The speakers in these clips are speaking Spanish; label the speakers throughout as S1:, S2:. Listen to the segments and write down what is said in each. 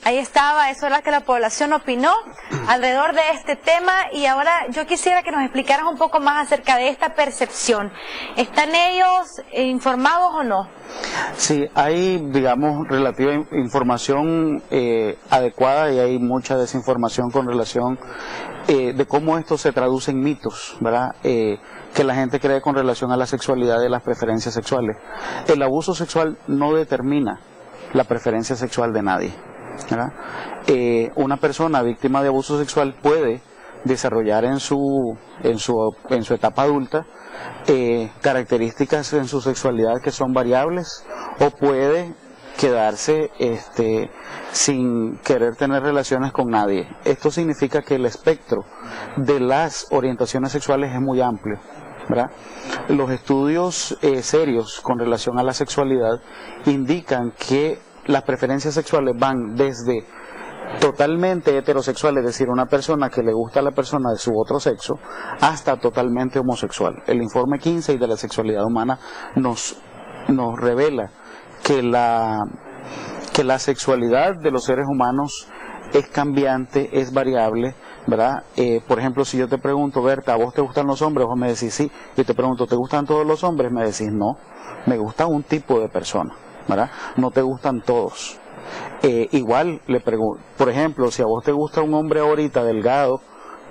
S1: Ahí estaba, eso es lo que la población opinó alrededor de este tema, y ahora yo quisiera que nos explicaras un poco más acerca de esta percepción. ¿Están ellos informados o no?
S2: Sí, hay, digamos, relativa información adecuada, y hay mucha desinformación con relación de cómo esto se traduce en mitos, ¿verdad? Que la gente cree con relación a la sexualidad y las preferencias sexuales. El abuso sexual no determina la preferencia sexual de nadie, ¿verdad? Una persona víctima de abuso sexual puede desarrollar en su etapa adulta características en su sexualidad que son variables, o puede quedarse sin querer tener relaciones con nadie. Esto significa que el espectro de las orientaciones sexuales es muy amplio, ¿verdad? Los estudios serios con relación a la sexualidad indican que las preferencias sexuales van desde totalmente heterosexual, es decir, una persona que le gusta a la persona de su otro sexo, hasta totalmente homosexual. El informe 15 de la sexualidad humana nos revela que la sexualidad de los seres humanos es cambiante, es variable, ¿verdad? Por ejemplo, si yo te pregunto, Berta, ¿a vos te gustan los hombres? Vos me decís sí. Yo te pregunto, ¿te gustan todos los hombres? Me decís no, me gusta un tipo de persona, ¿verdad? No te gustan todos. Igual le pregunto, por ejemplo, si a vos te gusta un hombre ahorita delgado,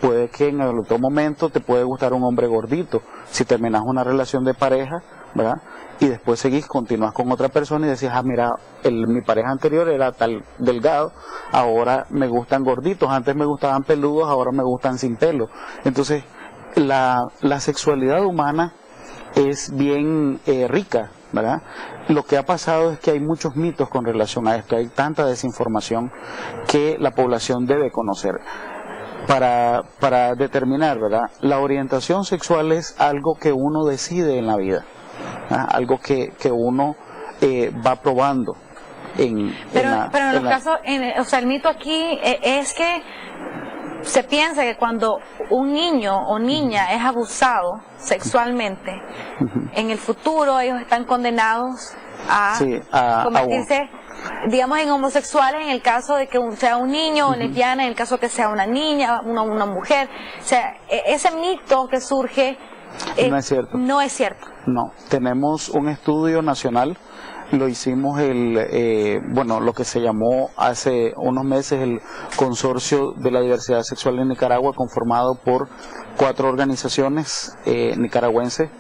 S2: puede que en otro momento te puede gustar un hombre gordito. Si terminas una relación de pareja, ¿verdad? Y después continúas con otra persona y decís, mira, mi pareja anterior era tal delgado, ahora me gustan gorditos, antes me gustaban peludos, ahora me gustan sin pelo. Entonces, la sexualidad humana es bien rica, ¿verdad? Lo que ha pasado es que hay muchos mitos con relación a esto, hay tanta desinformación que la población debe conocer. Para determinar, ¿verdad? La orientación sexual es algo que uno decide en la vida, ¿verdad? Algo que uno va probando.
S1: Pero en los casos, o sea, el mito aquí es que se piensa que cuando un niño o niña es abusado sexualmente, en el futuro ellos están condenados a convertirse, digamos, en homosexuales, en el caso de que sea un niño o lesbiana, en el caso de que sea una niña, una mujer. O sea, ese mito que surge
S2: no es cierto.
S1: No es cierto.
S2: No, tenemos un estudio nacional, lo hicimos lo que se llamó hace unos meses el Consorcio de la Diversidad Sexual en Nicaragua, conformado por 4 organizaciones nicaragüenses.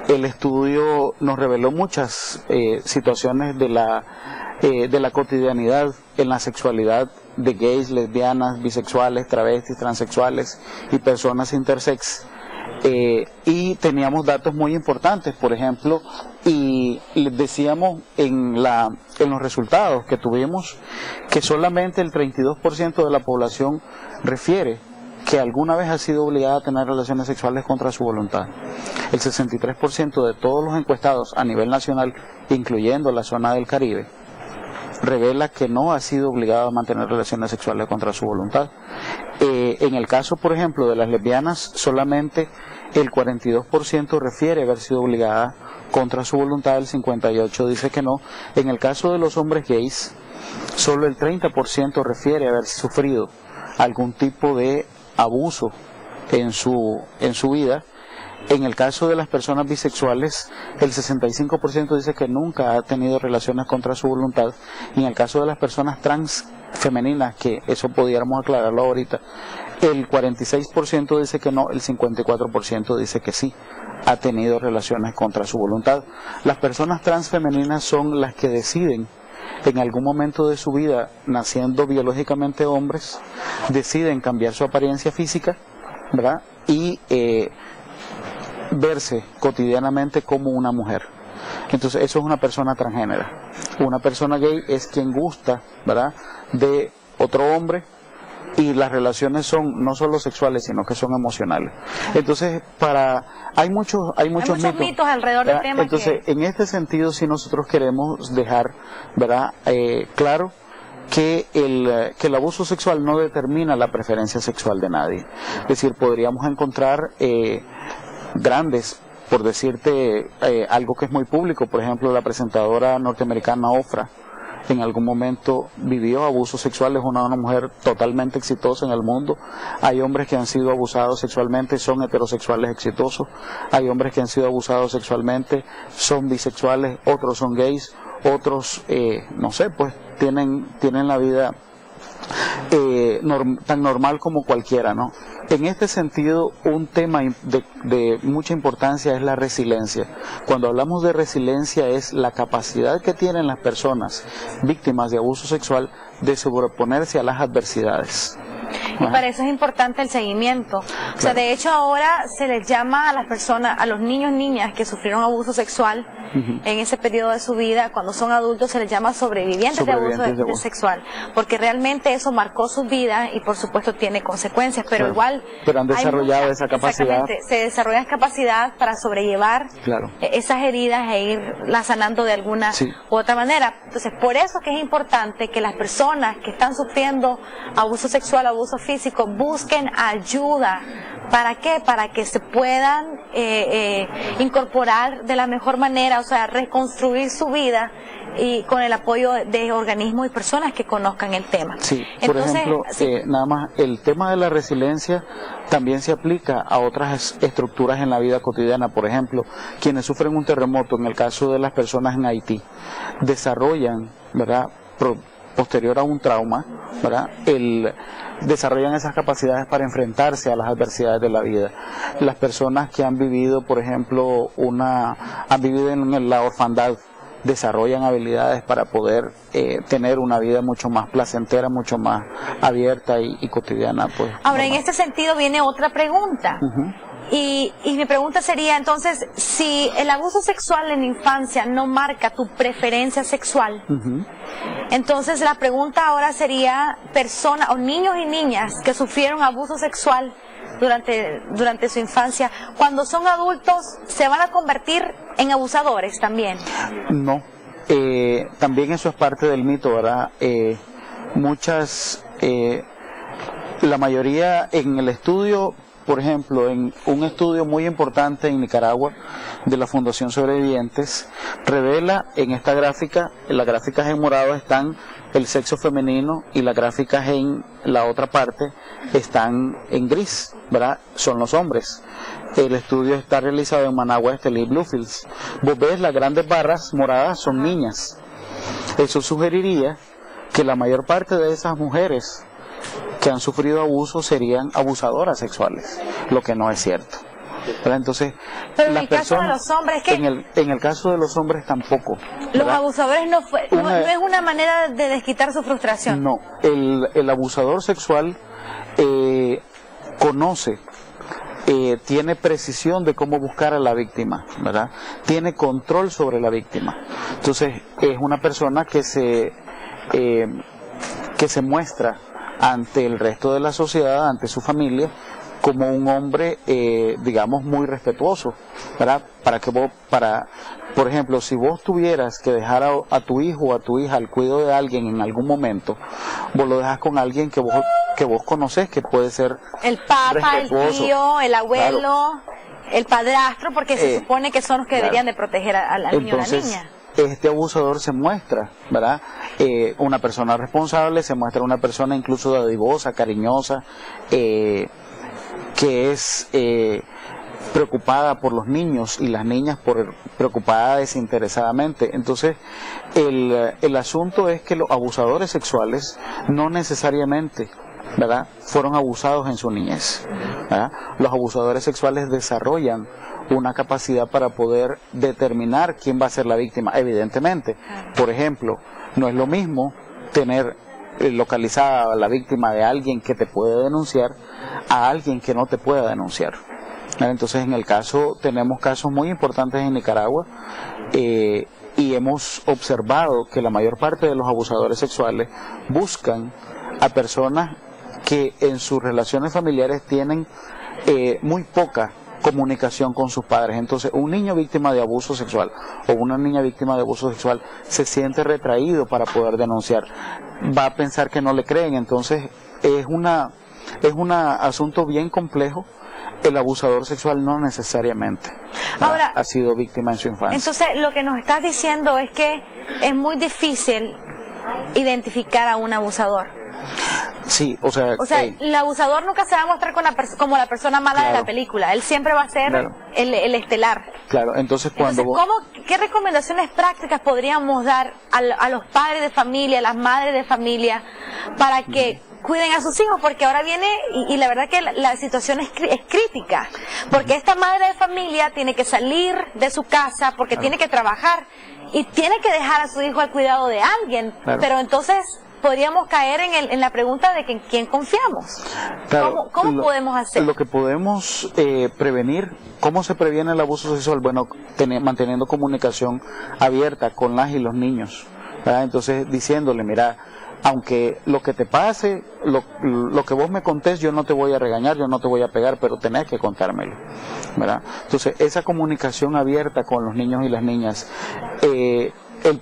S2: El estudio nos reveló muchas situaciones de la cotidianidad en la sexualidad de gays, lesbianas, bisexuales, travestis, transexuales y personas intersex. Y teníamos datos muy importantes, por ejemplo, y les decíamos en los resultados que tuvimos que solamente el 32% de la población refiere que alguna vez ha sido obligada a tener relaciones sexuales contra su voluntad. El 63% de todos los encuestados a nivel nacional, incluyendo la zona del Caribe, revela que no ha sido obligado a mantener relaciones sexuales contra su voluntad. En el caso, por ejemplo, de las lesbianas, solamente el 42% refiere haber sido obligada contra su voluntad, el 58% dice que no. En el caso de los hombres gays, solo el 30% refiere haber sufrido algún tipo de abuso en su vida. En el caso de las personas bisexuales, el 65% dice que nunca ha tenido relaciones contra su voluntad. Y en el caso de las personas trans femeninas, que eso pudiéramos aclararlo ahorita, el 46% dice que no, el 54% dice que sí, ha tenido relaciones contra su voluntad. Las personas trans femeninas son las que deciden en algún momento de su vida, naciendo biológicamente hombres, deciden cambiar su apariencia física, ¿verdad? Y verse cotidianamente como una mujer. Entonces eso es una persona transgénero. Una persona gay es quien gusta, ¿verdad?, de otro hombre, y las relaciones son no solo sexuales, sino que son emocionales. Entonces, hay muchos
S1: mitos alrededor del tema.
S2: Entonces, en este sentido, si nosotros queremos dejar, ¿verdad?, claro que el abuso sexual no determina la preferencia sexual de nadie. Es decir, podríamos encontrar grandes, por decirte algo que es muy público, por ejemplo, la presentadora norteamericana Oprah, en algún momento vivió abuso sexual, es una mujer totalmente exitosa en el mundo. Hay hombres que han sido abusados sexualmente, son heterosexuales exitosos. Hay hombres que han sido abusados sexualmente, son bisexuales, otros son gays, otros, no sé, pues tienen la vida tan normal como cualquiera, ¿no? En este sentido, un tema de mucha importancia es la resiliencia. Cuando hablamos de resiliencia es la capacidad que tienen las personas víctimas de abuso sexual de sobreponerse a las adversidades.
S1: Y para eso es importante el seguimiento. O sea, de hecho ahora se les llama a las personas, a los niños, niñas que sufrieron abuso sexual en ese periodo de su vida, cuando son adultos se les llama sobrevivientes de abuso sexual, porque realmente eso marcó su vida y por supuesto tiene consecuencias, pero igual...
S2: Pero han desarrollado esa capacidad.
S1: Se desarrolla capacidad para sobrellevar esas heridas e irlas sanando de alguna u otra manera. Entonces, por eso que es importante que las personas que están sufriendo abuso sexual, abuso físico, busquen ayuda. ¿Para qué? Para que se puedan incorporar de la mejor manera, o sea, reconstruir su vida y con el apoyo de organismos y personas que conozcan el tema.
S2: Sí, entonces, por ejemplo, nada más, el tema de la resiliencia también se aplica a otras estructuras en la vida cotidiana. Por ejemplo, quienes sufren un terremoto, en el caso de las personas en Haití, desarrollan, ¿verdad?, posterior a un trauma, ¿verdad?, desarrollan esas capacidades para enfrentarse a las adversidades de la vida. Las personas que han vivido, por ejemplo, han vivido en la orfandad, desarrollan habilidades para poder tener una vida mucho más placentera, mucho más abierta y cotidiana. Pues,
S1: ahora, en este sentido viene otra pregunta. Y mi pregunta sería, entonces, si el abuso sexual en la infancia no marca tu preferencia sexual, entonces la pregunta ahora sería, personas o niños y niñas que sufrieron abuso sexual durante su infancia, cuando son adultos, ¿se van a convertir en abusadores también?
S2: No, también eso es parte del mito, ¿verdad? La mayoría en el estudio, por ejemplo, en un estudio muy importante en Nicaragua de la Fundación Sobrevivientes, revela en esta gráfica, en las gráficas en morado están el sexo femenino y las gráficas en la otra parte están en gris, ¿verdad? Son los hombres. El estudio está realizado en Managua, Estelí y Bluefields. Vos ves las grandes barras moradas son niñas. Eso sugeriría que la mayor parte de esas mujeres que han sufrido abuso serían abusadoras sexuales, lo que no es cierto. ¿Verdad? Entonces,
S1: pero en el caso de los hombres, ¿qué?
S2: En el caso de los hombres tampoco.
S1: ¿Verdad? Los abusadores no es una manera de desquitar su frustración.
S2: No, el abusador sexual conoce, tiene precisión de cómo buscar a la víctima, ¿verdad? Tiene control sobre la víctima. Entonces, es una persona que se muestra ante el resto de la sociedad, ante su familia, como un hombre, digamos, muy respetuoso, ¿verdad? Por ejemplo, si vos tuvieras que dejar a tu hijo o a tu hija al cuidado de alguien en algún momento, vos lo dejas con alguien que vos conocés, que puede ser
S1: el papá, el tío, el abuelo, claro, el padrastro, porque se supone que son los que deberían de proteger al niño o a la niña.
S2: Este abusador se muestra, ¿verdad? Una persona responsable, se muestra una persona incluso dadivosa, cariñosa, que es preocupada por los niños y las niñas preocupada desinteresadamente. Entonces, el asunto es que los abusadores sexuales no necesariamente, ¿verdad?, fueron abusados en su niñez, ¿verdad? Los abusadores sexuales desarrollan una capacidad para poder determinar quién va a ser la víctima, evidentemente. Por ejemplo, no es lo mismo tener localizada la víctima de alguien que te puede denunciar a alguien que no te pueda denunciar. Entonces, tenemos casos muy importantes en Nicaragua, y hemos observado que la mayor parte de los abusadores sexuales buscan a personas que en sus relaciones familiares tienen muy poca comunicación con sus padres. Entonces, un niño víctima de abuso sexual o una niña víctima de abuso sexual se siente retraído para poder denunciar, va a pensar que no le creen. Entonces, es un asunto bien complejo. El abusador sexual no necesariamente ha sido víctima en su infancia.
S1: Entonces, lo que nos estás diciendo es que es muy difícil identificar a un abusador?
S2: Sí, o sea,
S1: el abusador nunca se va a mostrar como la persona mala de la película. Él siempre va a ser el estelar.
S2: Claro, entonces
S1: ¿qué recomendaciones prácticas podríamos dar a los padres de familia, a las madres de familia, para que cuiden a sus hijos? Porque ahora viene, y la verdad que la situación es crítica, porque esta madre de familia tiene que salir de su casa porque tiene que trabajar y tiene que dejar a su hijo al cuidado de alguien, pero entonces podríamos caer en la pregunta de que en quién confiamos.
S2: Claro,
S1: ¿Cómo podemos hacer?
S2: Lo que podemos prevenir, ¿cómo se previene el abuso sexual? Bueno, manteniendo comunicación abierta con las y los niños, ¿verdad? Entonces diciéndole, mira, aunque lo que te pase, lo que vos me contés, yo no te voy a regañar, yo no te voy a pegar, pero tenés que contármelo, ¿verdad? Entonces esa comunicación abierta con los niños y las niñas,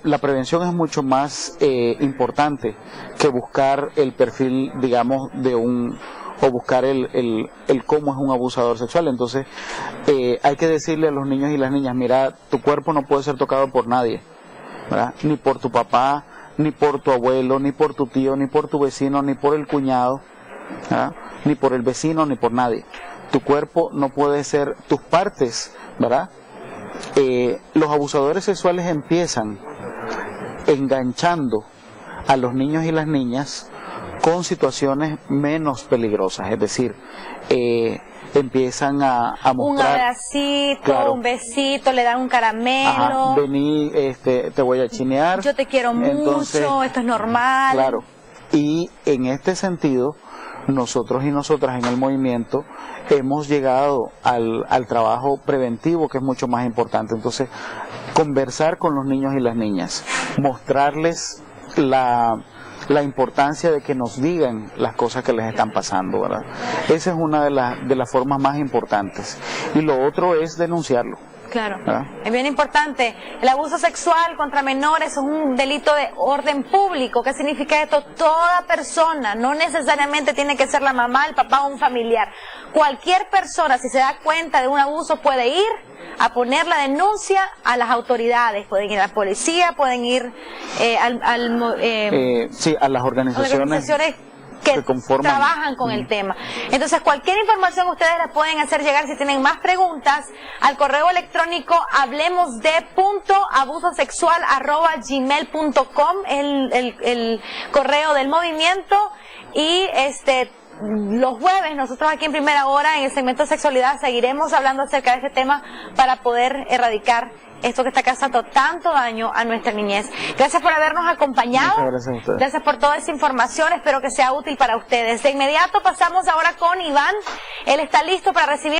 S2: la prevención es mucho más importante que buscar el perfil, digamos, o buscar el cómo es un abusador sexual. Entonces hay que decirle a los niños y las niñas, mira, tu cuerpo no puede ser tocado por nadie, ¿verdad? Ni por tu papá, ni por tu abuelo, ni por tu tío, ni por tu vecino, ni por el cuñado, ¿verdad? Ni por el vecino, ni por nadie. Tu cuerpo no puede ser, tus partes, ¿verdad? Los abusadores sexuales empiezan enganchando a los niños y las niñas con situaciones menos peligrosas, es decir, empiezan a mostrar
S1: un abracito, un besito, le dan un caramelo,
S2: vení, te voy a chinear,
S1: yo te quiero mucho, esto es normal.
S2: Claro, y en este sentido nosotros y nosotras en el movimiento hemos llegado al trabajo preventivo, que es mucho más importante. Entonces, conversar con los niños y las niñas, mostrarles la importancia de que nos digan las cosas que les están pasando, ¿verdad? Esa es una de las formas más importantes. Y lo otro es denunciarlo.
S1: Claro, es bien importante. El abuso sexual contra menores es un delito de orden público. ¿Qué significa esto? Toda persona, no necesariamente tiene que ser la mamá, el papá o un familiar. Cualquier persona, si se da cuenta de un abuso, puede ir a poner la denuncia a las autoridades. Pueden ir a la policía, pueden ir
S2: a las organizaciones que
S1: trabajan con el tema. Entonces, cualquier información ustedes la pueden hacer llegar si tienen más preguntas al correo electrónico hablemosde.abusosexual@gmail.com, el correo del movimiento. Y los jueves nosotros aquí en Primera Hora en el segmento de sexualidad seguiremos hablando acerca de este tema para poder erradicar esto que está causando tanto daño a nuestra niñez. Gracias por habernos acompañado. Gracias por toda esa información. Espero que sea útil para ustedes. De inmediato pasamos ahora con Iván. Él está listo para recibir